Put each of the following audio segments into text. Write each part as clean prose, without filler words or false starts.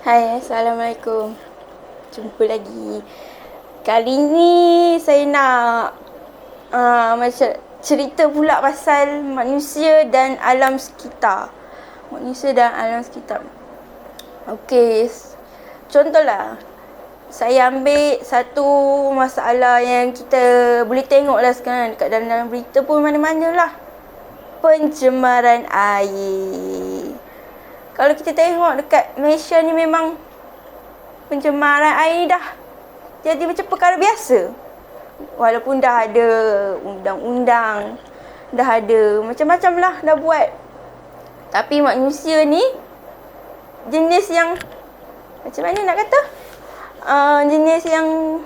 Hai, Assalamualaikum. Jumpa lagi. Kali ni saya nak macam cerita pula pasal manusia dan alam sekitar. Manusia dan alam sekitar. Okey, contohlah. Saya ambil satu masalah yang kita boleh tengok lah sekarang dekat dalam berita pun mana-mana lah. Pencemaran air. Kalau kita tengok dekat Malaysia ni memang pencemaran air dah jadi macam perkara biasa. Walaupun dah ada undang-undang, dah ada macam-macam lah dah buat. Tapi manusia ni jenis yang macam mana nak kata? Jenis yang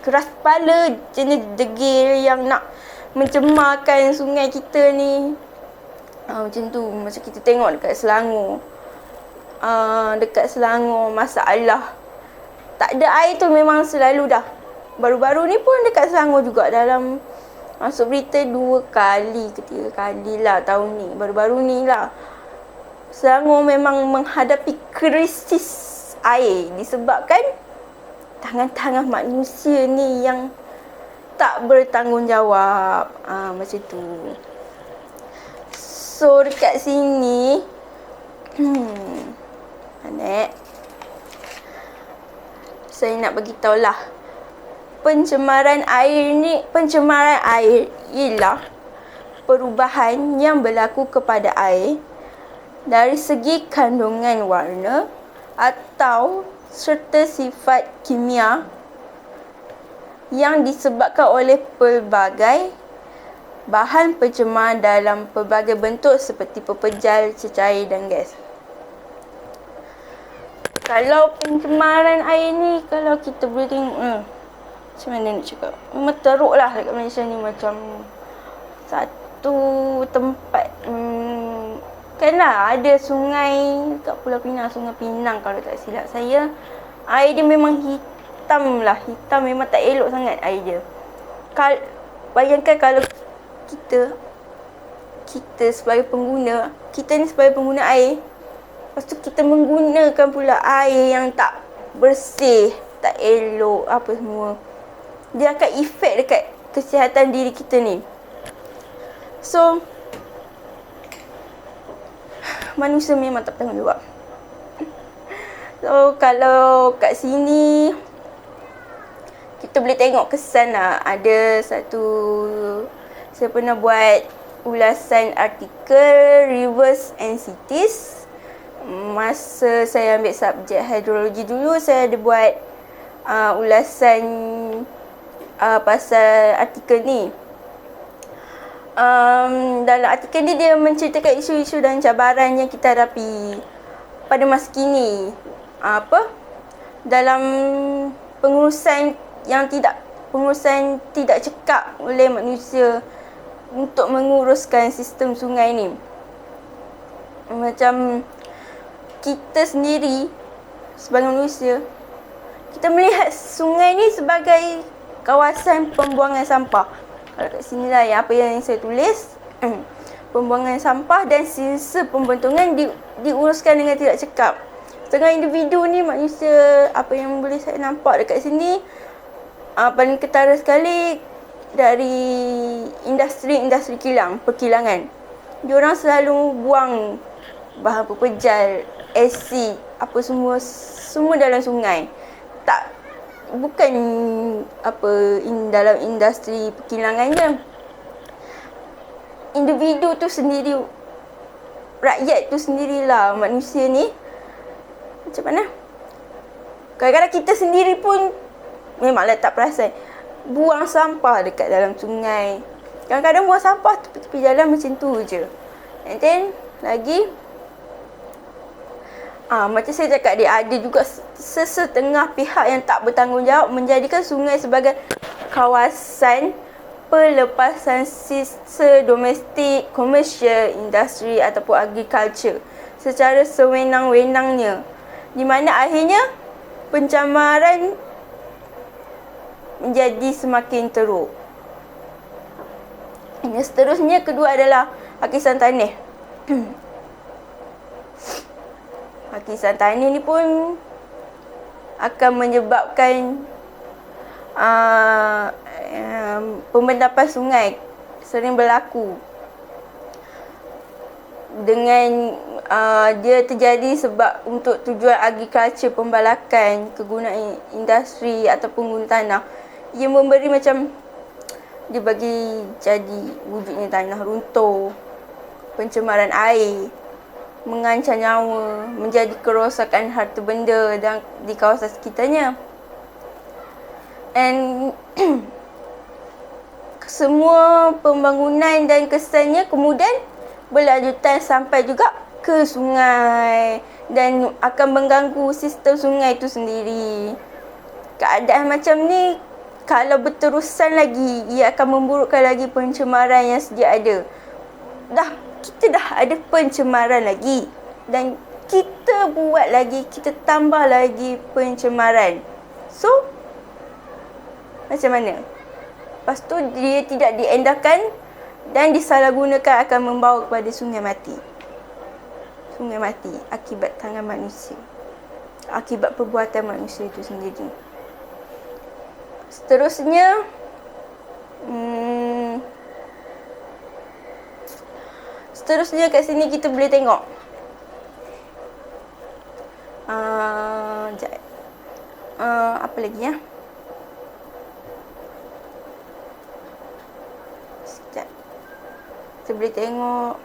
keras kepala, jenis degil yang nak mencemarkan sungai kita ni. Macam tu, macam kita tengok dekat Selangor. Dekat Selangor masalah tak ada air tu memang selalu dah. Baru-baru ni pun dekat Selangor juga dalam masuk berita 2 kali ke 3 kali lah tahun ni. Baru-baru ni lah. Selangor memang menghadapi krisis air disebabkan tangan-tangan manusia ni yang tak bertanggungjawab. Macam tu. So dekat sini Anek, saya nak beritahu lah, pencemaran air ialah perubahan yang berlaku kepada air dari segi kandungan warna atau serta sifat kimia yang disebabkan oleh pelbagai bahan pencemar dalam pelbagai bentuk seperti pepejal, cecair dan gas. Kalau pencemaran air ni, kalau kita boleh tengok, macam mana nak cakap, memang teruk lah dekat Malaysia ni. Macam satu tempat, kan lah ada sungai kat Pulau Pinang, Sungai Pinang kalau tak silap saya. Air dia memang hitam lah, hitam memang tak elok sangat air dia. Bayangkan kalau kita sebagai pengguna, kita ni sebagai pengguna air, lepas tu kita menggunakan pula air yang tak bersih, tak elok, apa semua. Dia akan efek dekat kesihatan diri kita ni. So, manusia memang tak bertanggungjawab. So, kalau kat sini, kita boleh tengok kesan lah. Ada satu, saya pernah buat ulasan artikel Rivers and Cities. Masa saya ambil subjek hidrologi dulu, saya ada buat ulasan pasal artikel ni. Dalam artikel ni dia menceritakan isu-isu dan cabaran yang kita hadapi pada masa kini. Dalam pengurusan tidak cekap oleh manusia untuk menguruskan sistem sungai ni. Macam kita sendiri sebagai manusia, kita melihat sungai ni sebagai kawasan pembuangan sampah. Kalau kat sini lah apa yang saya tulis, pembuangan sampah dan sisa pembentungan diuruskan dengan tidak cekap. Setengah individu ni manusia, apa yang boleh saya nampak dekat sini, paling ketara sekali dari industri perkilangan. Diorang selalu buang bahan pepejal, asid, apa semua dalam sungai. Bukan dalam industri perkilangannya. Individu tu sendiri, rakyat tu sendirilah, manusia ni macam mana? Kadang-kadang kita sendiri pun memanglah tak perasan buang sampah dekat dalam sungai. Kadang-kadang buang sampah tepi-tepi jalan macam tu je. And then lagi, macam saya cakap, dia ada juga sesetengah pihak yang tak bertanggungjawab menjadikan sungai sebagai kawasan pelepasan sisa domestik, komersial, industri ataupun agriculture secara sewenang-wenangnya, di mana akhirnya pencemaran menjadi semakin teruk. Yang seterusnya, kedua adalah hakisan tanah. Hakisan tanah ni pun akan menyebabkan pembendapan sungai sering berlaku dengan dia terjadi sebab untuk tujuan agriculture, pembalakan, kegunaan industri ataupun guna tanah. Ia memberi macam dia bagi jadi wujudnya tanah runtuh, pencemaran air, mengancam nyawa, menjadi kerosakan harta benda dan di kawasan sekitarnya. And semua pembangunan dan kesannya kemudian berlanjutan sampai juga ke sungai dan akan mengganggu sistem sungai itu sendiri. Keadaan macam ni kalau berterusan lagi, ia akan memburukkan lagi pencemaran yang sedia ada. Kita dah ada pencemaran lagi dan kita buat lagi, kita tambah lagi pencemaran. So, macam mana? Lepas tu dia tidak diendahkan dan disalahgunakan akan membawa kepada sungai mati. Sungai mati akibat tangan manusia, akibat perbuatan manusia itu sendiri. Seterusnya, kat sini kita boleh tengok apa lagi ya? Sekejap. Kita boleh tengok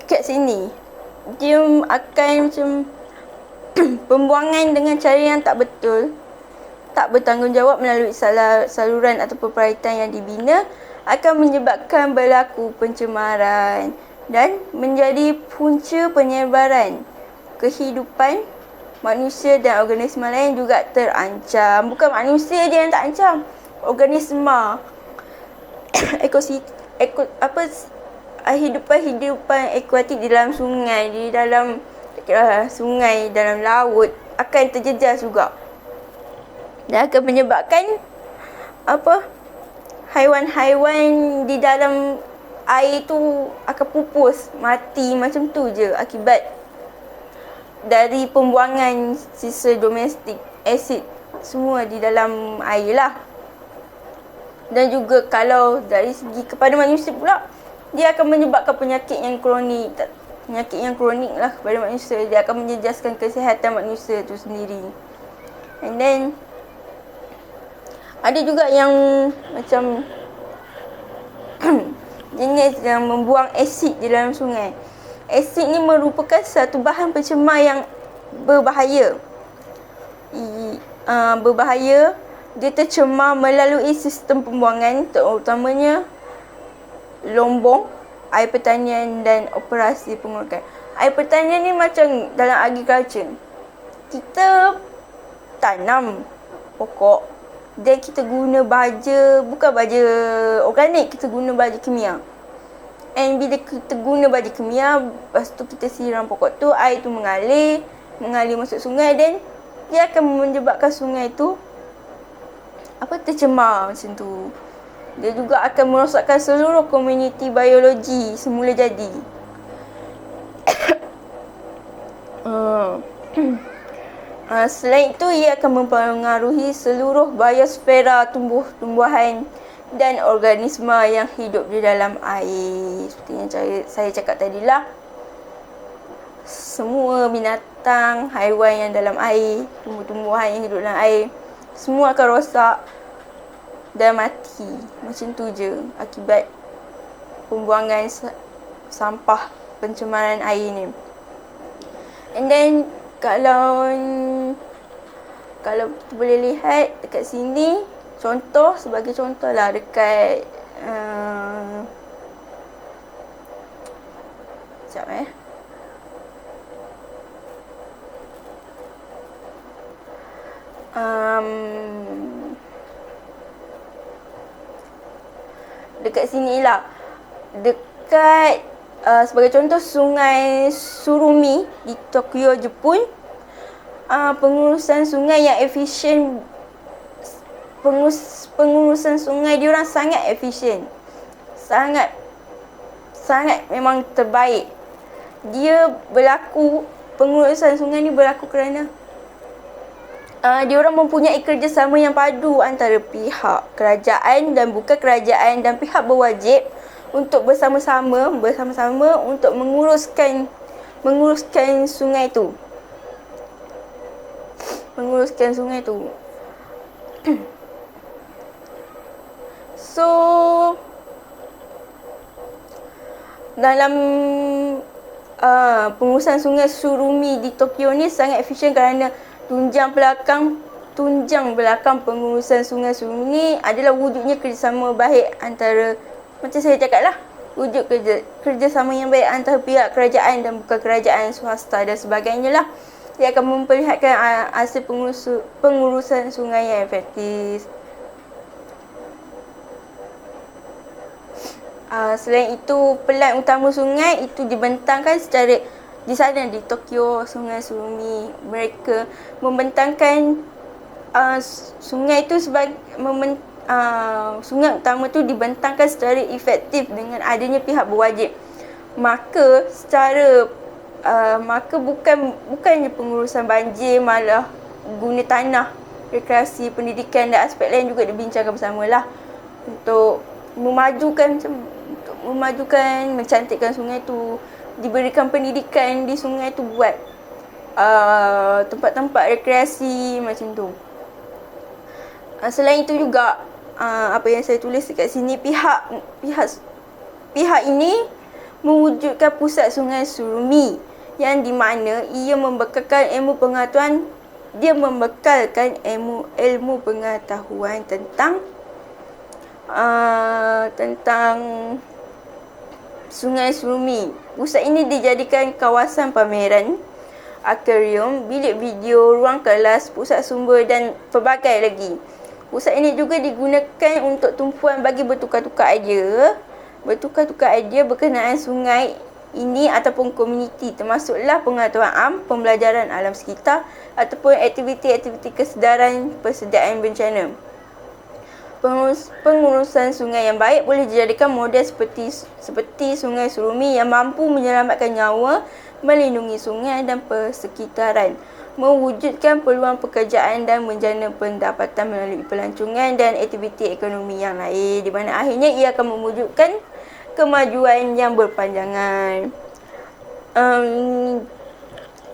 kat sini dia akan macam pembuangan dengan cara yang tak betul, tak bertanggungjawab melalui saluran ataupun perairan yang dibina akan menyebabkan berlaku pencemaran dan menjadi punca penyebaran kehidupan manusia dan organisma lain juga terancam. Bukan manusia je yang tak ancam, organisma hidupan akuatik di dalam sungai, di dalam sungai, dalam laut akan terjejas juga. Dan akan menyebabkan haiwan-haiwan di dalam air tu akan pupus, mati macam tu je akibat dari pembuangan sisa domestik asid semua di dalam air lah. Dan juga kalau dari segi kepada manusia pula, dia akan menyebabkan penyakit yang kronik lah kepada manusia. Dia akan menjejaskan kesihatan manusia tu sendiri. And then ada juga yang macam jenis yang membuang asid di dalam sungai. Asid ni merupakan satu bahan pencemar yang berbahaya. Dia tercemar melalui sistem pembuangan, terutamanya lombong, air pertanian dan operasi pengurukan. Air pertanian ni macam dalam agriculture. Kita tanam pokok dan kita guna baja, bukan baja organik, kita guna baja kimia. And bila kita guna baja kimia, lepas tu kita siram pokok tu, air tu mengalir masuk sungai dan dia akan menyebabkan sungai tu tercemar macam tu. Dia juga akan merosakkan seluruh komuniti biologi semula jadi. Selain itu, ia akan mempengaruhi seluruh biosfera tumbuh-tumbuhan dan organisma yang hidup di dalam air. Seperti yang saya cakap tadilah, semua binatang, haiwan yang dalam air, tumbuh-tumbuhan yang hidup dalam air, semua akan rosak dan mati. Macam tu je akibat pembuangan sampah pencemaran air ni. And then kalau kita boleh lihat dekat sini, sebagai contoh lah dekat sekejap dekat sini lah, dekat sebagai contoh Sungai Surumi di Tokyo, Jepun. Pengurusan sungai yang efisien, pengurusan sungai diorang sangat efisien. sangat memang terbaik. Dia berlaku, pengurusan sungai ni berlaku kerana diorang mempunyai kerjasama yang padu antara pihak kerajaan dan bukan kerajaan dan pihak berwajib untuk bersama-sama untuk menguruskan sungai tu. So dalam pengurusan sungai Surumi di Tokyo ni sangat efisien kerana tunjang belakang pengurusan sungai Surumi adalah wujudnya kerjasama baik antara, macam saya cakap lah, wujud kerjasama yang baik antara pihak kerajaan dan bukan kerajaan, swasta dan sebagainya lah. Dia akan memperlihatkan hasil pengurusan sungai yang efektif. Selain itu, pelan utama sungai itu dibentangkan secara di sana di Tokyo, Sungai Surumi. Mereka membentangkan sungai itu sebagai sungai utama tu dibentangkan secara efektif dengan adanya pihak berwajib. Maka bukannya pengurusan banjir, malah guna tanah, rekreasi, pendidikan dan aspek lain juga dibincangkan bersamalah untuk mencantikkan sungai tu, diberikan pendidikan di sungai tu, buat tempat-tempat rekreasi macam tu. Selain itu juga apa yang saya tulis dekat sini, pihak ini mewujudkan pusat Sungai Surumi yang di mana ia membekalkan ilmu pengetahuan tentang Sungai Surumi. Pusat ini dijadikan kawasan pameran, akuarium, bilik video, ruang kelas, pusat sumber dan pelbagai lagi. Pusat ini juga digunakan untuk tumpuan bagi bertukar-tukar idea berkenaan sungai ini ataupun komuniti, termasuklah pengetahuan am, pembelajaran alam sekitar ataupun aktiviti-aktiviti kesedaran persediaan bencana. Pengurusan sungai yang baik boleh dijadikan model seperti Sungai Surumi yang mampu menyelamatkan nyawa, melindungi sungai dan persekitaran, mewujudkan peluang pekerjaan dan menjana pendapatan melalui pelancongan dan aktiviti ekonomi yang lain, di mana akhirnya ia akan mewujudkan kemajuan yang berpanjangan.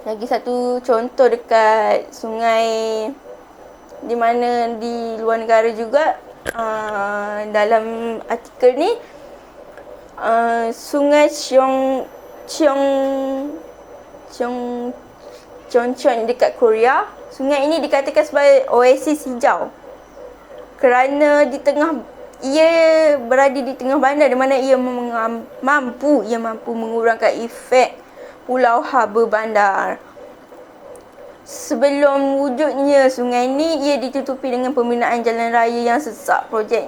Lagi satu contoh dekat sungai di mana di luar negara juga, dalam artikel ni, Sungai Cheoncheon dekat Korea. Sungai ini dikatakan sebagai oasis hijau kerana ia berada di tengah bandar, di mana ia mampu mengurangkan efek pulau haba bandar. Sebelum wujudnya sungai ini, ia ditutupi dengan pembinaan jalan raya yang sesak. Projek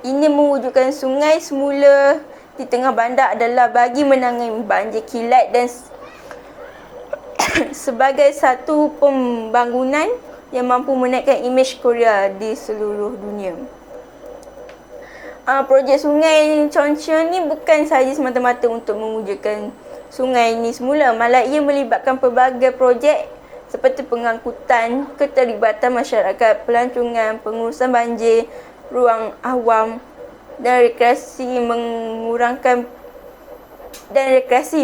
ini mewujudkan sungai semula di tengah bandar adalah bagi menangani banjir kilat dan sebagai satu pembangunan yang mampu menaikkan imej Korea di seluruh dunia. Projek Sungai Cheoncheon ni bukan sahaja semata-mata untuk mewujudkan sungai ini semula, malah ia melibatkan pelbagai projek seperti pengangkutan, keterlibatan masyarakat, pelancongan, pengurusan banjir, ruang awam dan rekreasi,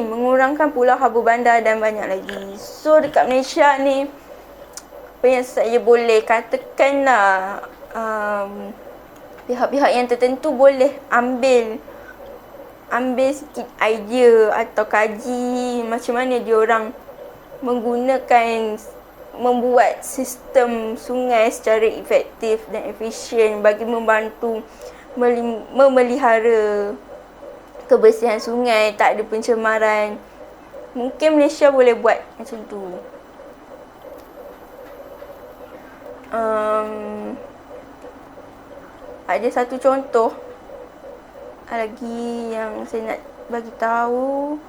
mengurangkan pulau haba bandar dan banyak lagi. So dekat Malaysia ni, apa yang saya boleh katakanlah, pihak-pihak yang tertentu boleh ambil sikit idea atau kaji macam mana diorang membuat sistem sungai secara efektif dan efisien bagi membantu memelihara kebersihan sungai, tak ada pencemaran. Mungkin Malaysia boleh buat macam tu. Ada satu contoh lagi yang saya nak bagi tahu.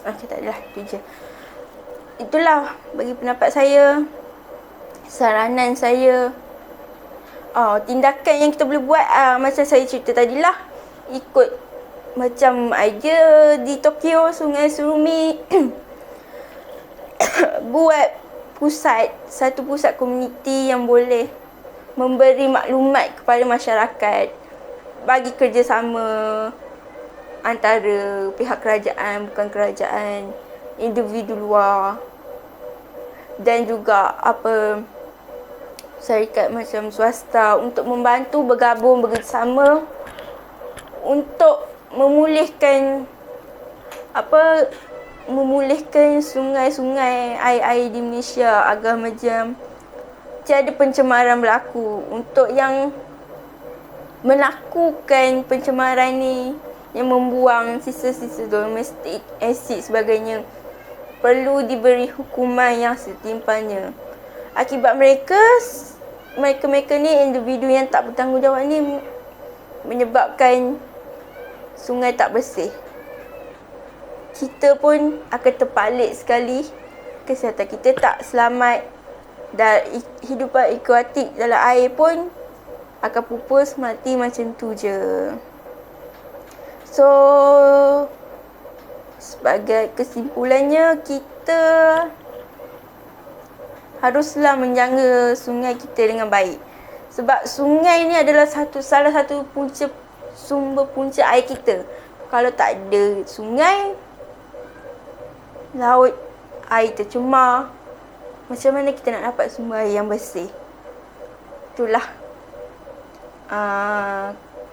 Okay, tak adalah. Itu je. Itulah bagi pendapat saya, saranan saya. Tindakan yang kita boleh buat, macam saya cerita tadilah, ikut macam idea di Tokyo, Sungai Surumi buat satu pusat komuniti yang boleh memberi maklumat kepada masyarakat, bagi kerjasama antara pihak kerajaan, bukan kerajaan, individu luar, dan juga syarikat macam swasta untuk membantu bergabung bekerjasama untuk memulihkan sungai-sungai, air-air di Malaysia agar macam tiada pencemaran berlaku. Untuk yang melakukan pencemaran ni, yang membuang sisa-sisa domestik asid sebagainya, perlu diberi hukuman yang setimpanya. Akibat mereka ni, individu yang tak bertanggungjawab ni, menyebabkan sungai tak bersih. Kita pun akan terpalit sekali, kesihatan kita tak selamat, dan hidupan akuatik dalam air pun akan pupus, mati macam tu je. So, sebagai kesimpulannya, kita haruslah menjaga sungai kita dengan baik. Sebab sungai ni adalah salah satu sumber punca air kita. Kalau tak ada sungai, laut, air tercemar, macam mana kita nak dapat sumber air yang bersih? Itulah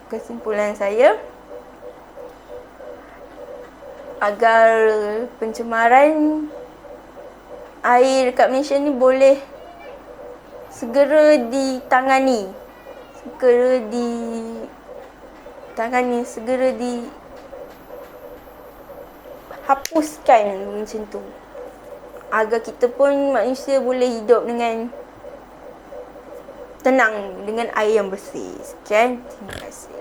kesimpulan saya. Agar pencemaran air dekat Malaysia ni boleh segera ditangani, segera dihapuskan macam tu, agar kita pun manusia boleh hidup dengan tenang, dengan air yang bersih. Sekian, terima kasih.